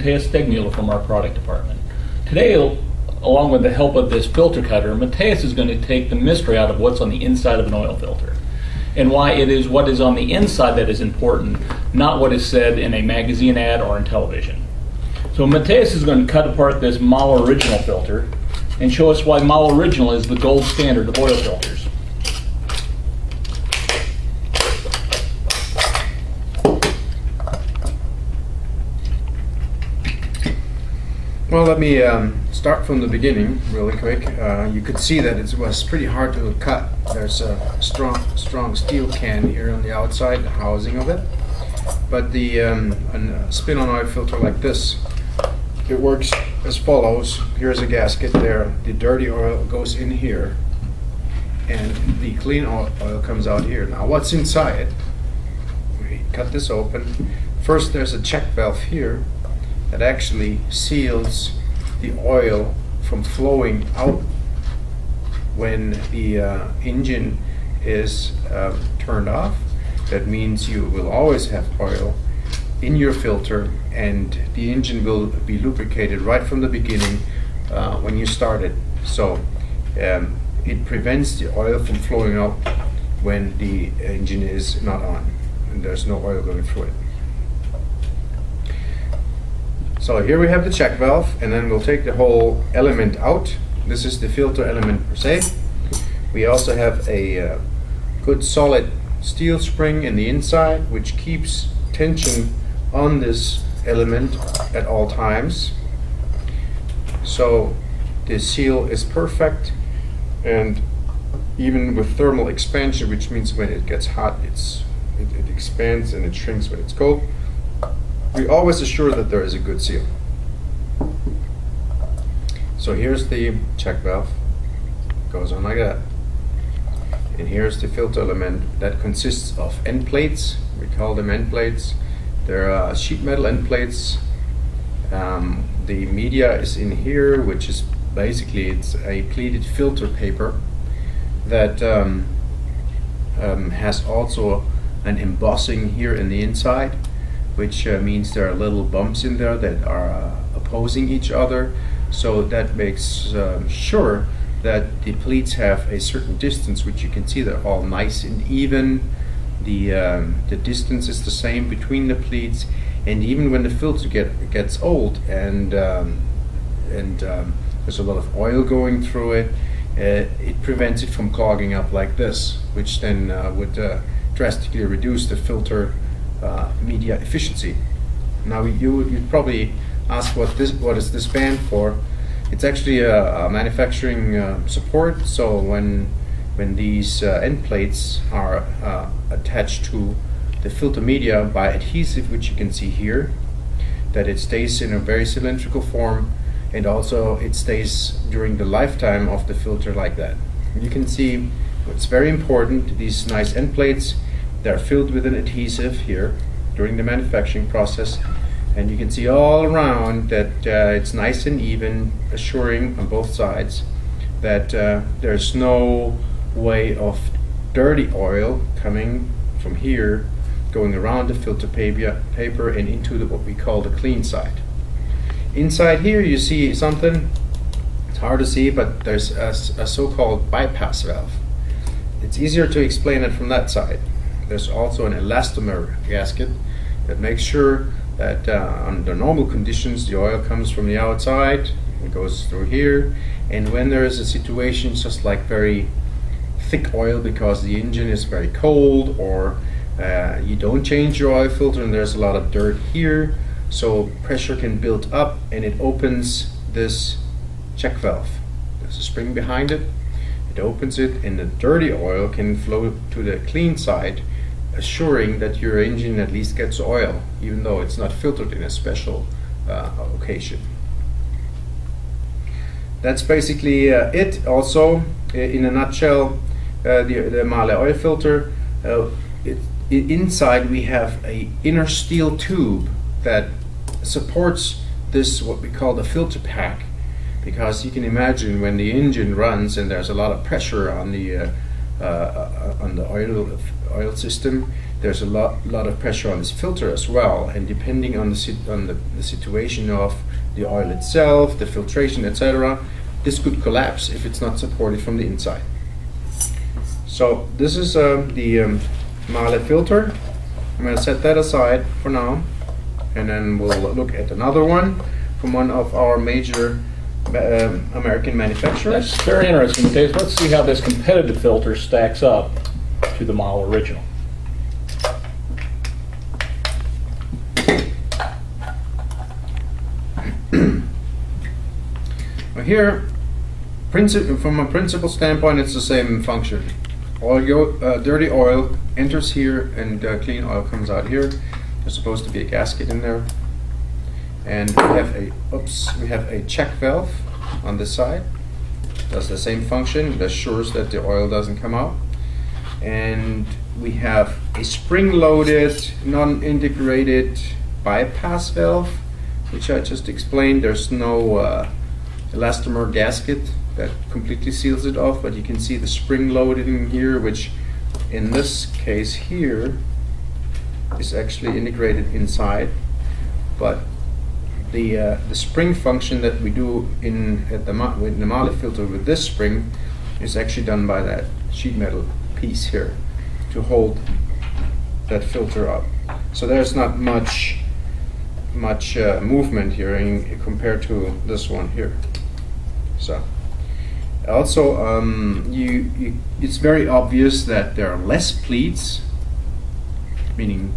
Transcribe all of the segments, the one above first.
Matthias Stegmuller from our product department. Today, along with the help of this filter cutter, Matthias is going to take the mystery out of what's on the inside of an oil filter, and why it is what is on the inside that is important, not what is said in a magazine ad or in television. So Matthias is going to cut apart this MAHLE Original filter and show us why MAHLE Original is the gold standard of oil filters. Well, let me start from the beginning really quick. You could see that it was pretty hard to cut. There's a strong steel can here on the outside, the housing of it. But the a spin-on oil filter like this, it works as follows. Here's a gasket there. The dirty oil goes in here, and the clean oil comes out here. Now, what's inside? We cut this open. First, there's a check valve here that actually seals the oil from flowing out when the engine is turned off. That means you will always have oil in your filter, and the engine will be lubricated right from the beginning when you start it. So it prevents the oil from flowing out when the engine is not on and there's no oil going through it. So here we have the check valve, and then we'll take the whole element out. This is the filter element per se. We also have a good solid steel spring in the inside, which keeps tension on this element at all times. So the seal is perfect, and even with thermal expansion, which means when it gets hot it expands and it shrinks when it's cold, we always assure that there is a good seal. So here's the check valve, goes on like that. And here's the filter element that consists of end plates. We call them end plates. They're sheet metal end plates. The media is in here, which is basically it's a pleated filter paper that has also an embossing here in the inside, which means there are little bumps in there that are opposing each other. So that makes sure that the pleats have a certain distance, which you can see they're all nice and even. The distance is the same between the pleats, and even when the filter gets old and there's a lot of oil going through it, it prevents it from clogging up like this, which then would drastically reduce the filter media efficiency. Now you'd probably ask what is this band for? It's actually a manufacturing support. So when these end plates are attached to the filter media by adhesive, which you can see here, that it stays in a very cylindrical form, and also it stays during the lifetime of the filter like that. You can see what's very important, these nice end plates, they're filled with an adhesive here during the manufacturing process, and you can see all around that it's nice and even, assuring on both sides that there's no way of dirty oil coming from here, going around the filter paper and into what we call the clean side. Inside here you see something, it's hard to see, but there's a so-called bypass valve. It's easier to explain it from that side. There's also an elastomer gasket that makes sure that under normal conditions the oil comes from the outside, it goes through here, and when there is a situation just like very thick oil because the engine is very cold, or you don't change your oil filter and there's a lot of dirt here, so pressure can build up and it opens this check valve. There's a spring behind it, it opens it, and the dirty oil can flow to the clean side, assuring that your engine at least gets oil, even though it's not filtered in a special location. That's basically it. Also, in a nutshell, the MAHLE oil filter, inside we have an inner steel tube that supports this, what we call the filter pack, because you can imagine when the engine runs and there's a lot of pressure on the on the oil system. There's a lot of pressure on this filter as well, and depending on the situation of the oil itself, the filtration, etc., this could collapse if it's not supported from the inside. So this is the MAHLE filter. I'm going to set that aside for now, and then we'll look at another one from one of our major American manufacturers. That's very interesting, Matthias. Let's see how this competitive filter stacks up to the MAHLE original. Well, here, from a principle standpoint, it's the same function. Dirty oil enters here, and clean oil comes out here. There's supposed to be a gasket in there, and we have a check valve on this side. Does the same function. It assures that the oil doesn't come out. And we have a spring-loaded, non-integrated bypass valve, which I just explained. There's no elastomer gasket that completely seals it off, but you can see the spring loaded in here, which in this case here is actually integrated inside. But the spring function that we do with the MAHLE filter with this spring is actually done by that sheet metal piece here to hold that filter up. So there's not much movement here compared to this one here. So also it's very obvious that there are less pleats, meaning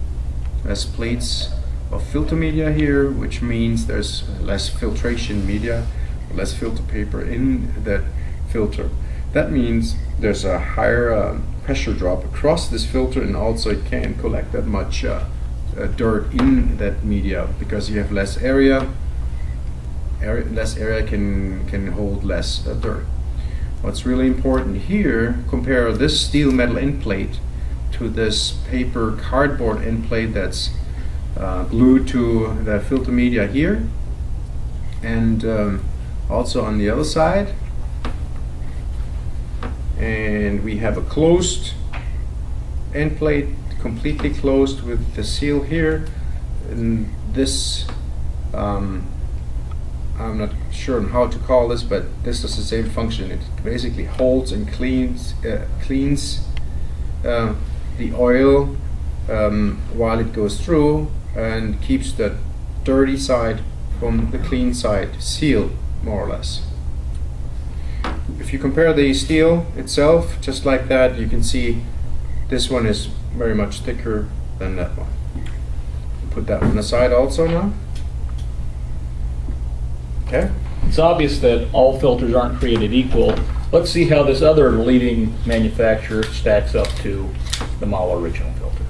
less pleats of filter media here, which means there's less filtration media, less filter paper in that filter. That means there's a higher pressure drop across this filter, and also it can't collect that much dirt in that media because you have less area. Less area can hold less dirt. What's really important here, compare this steel metal end plate to this paper cardboard end plate that's glued to the filter media here, and also on the other side. And we have a closed end plate, completely closed with the seal here, and this I'm not sure on how to call this, but this does the same function. It basically holds and cleans the oil while it goes through, and keeps the dirty side from the clean side sealed, more or less. If you compare the steel itself, just like that, you can see this one is very much thicker than that one. Put that one aside also now. Okay. It's obvious that all filters aren't created equal. Let's see how this other leading manufacturer stacks up to the MAHLE original filter.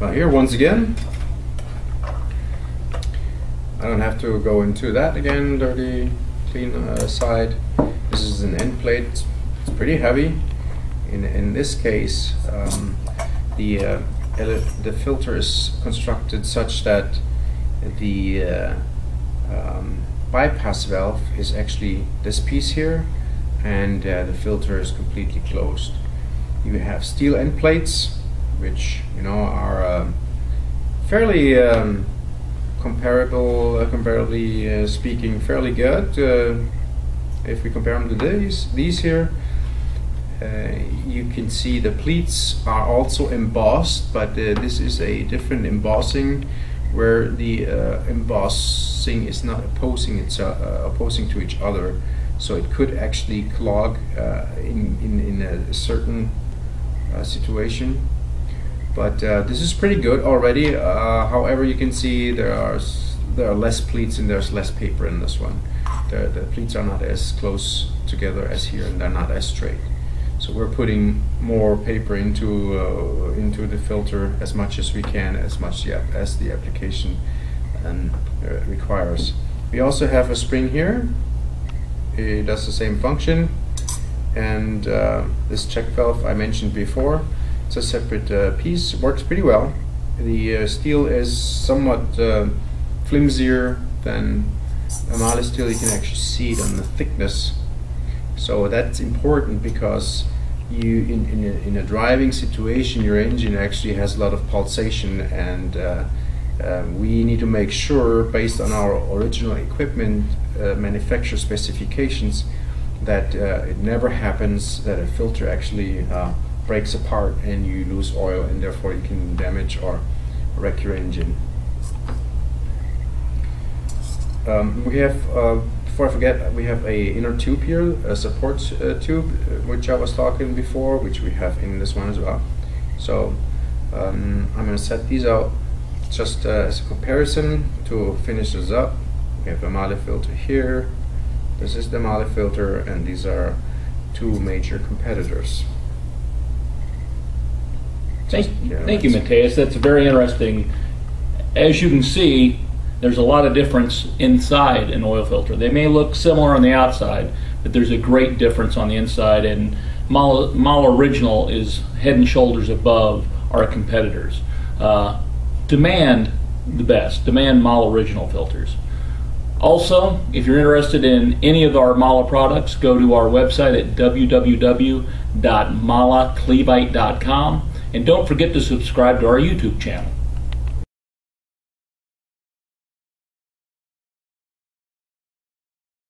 Well, here once again, I don't have to go into that again, dirty, clean side. This is an end plate. It's pretty heavy. In this case, the filter is constructed such that the bypass valve is actually this piece here, and the filter is completely closed. You have steel end plates, which are fairly comparably speaking, fairly good. If we compare them to these here, you can see the pleats are also embossed, but this is a different embossing, where the embossing is not opposing to each other, so it could actually clog in a certain situation. But this is pretty good already. However, you can see there are less pleats and there's less paper in this one. The pleats are not as close together as here, and they're not as straight. So we're putting more paper into the filter as much as we can, as much as the application requires. We also have a spring here. It does the same function, and this check valve I mentioned before. It's a separate piece. Works pretty well. The steel is somewhat flimsier than a MAHLE steel. You can actually see it on the thickness. So that's important because you, in a driving situation, your engine actually has a lot of pulsation, and we need to make sure, based on our original equipment manufacturer specifications, that it never happens that a filter actually breaks apart and you lose oil, and therefore you can damage or wreck your engine. We have, before I forget, we have a inner tube here, a support tube, which I was talking before, which we have in this one as well. So I'm going to set these out just as a comparison to finish this up. We have a MAHLE filter here. This is the MAHLE filter, and these are two major competitors. Thank you, Matthias. That's very interesting. As you can see, there's a lot of difference inside an oil filter. They may look similar on the outside, but there's a great difference on the inside, and MAHLE Original is head and shoulders above our competitors. Demand the best. Demand MAHLE Original filters. Also, if you're interested in any of our MAHLE products, go to our website at www.mahleclevite.com, and don't forget to subscribe to our YouTube channel.